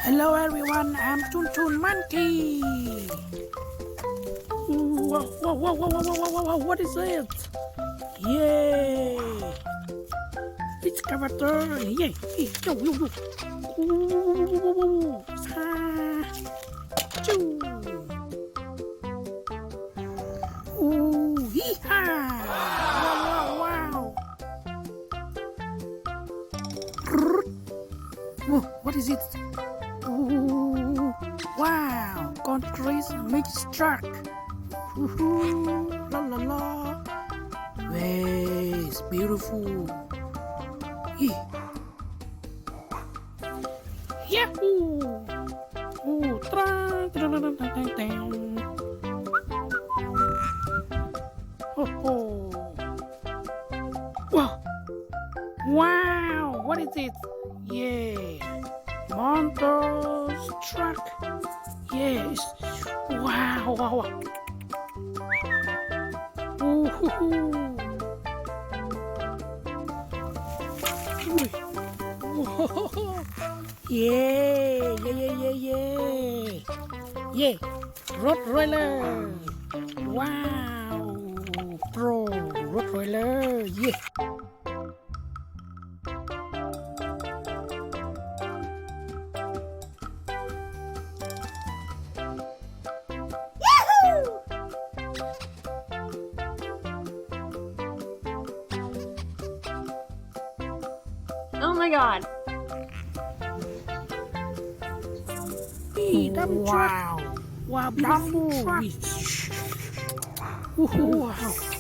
Hello everyone, I'm Tun Tun Monkey. Whoa, whoa, whoa, whoa, whoa, whoa, whoa, whoa, what is it? Yay! Excavator, yay! Yo, yo, yo! Ooh, choo! Ooh, hee-haw! Wow, wow, wow! Whoa, what is it? Ooh, wow! Concrete mix truck. Ooh, la la la. Hey, it's beautiful. Yahoo! Ooh, tra tra tra tra tra tra. Ho ho! Wow! Wow! What is it? Yeah! Monster's truck. Yes. Wow! Wow! Wow. Ooh! Hoo, hoo. Whoa. Yeah! Yeah! Yeah! Yeah! Yeah! Yeah! Road roller. Wow! Pro road roller. Yeah! Oh my god. Hey, dump truck. Wow! Wow! Beautiful truck. Wow!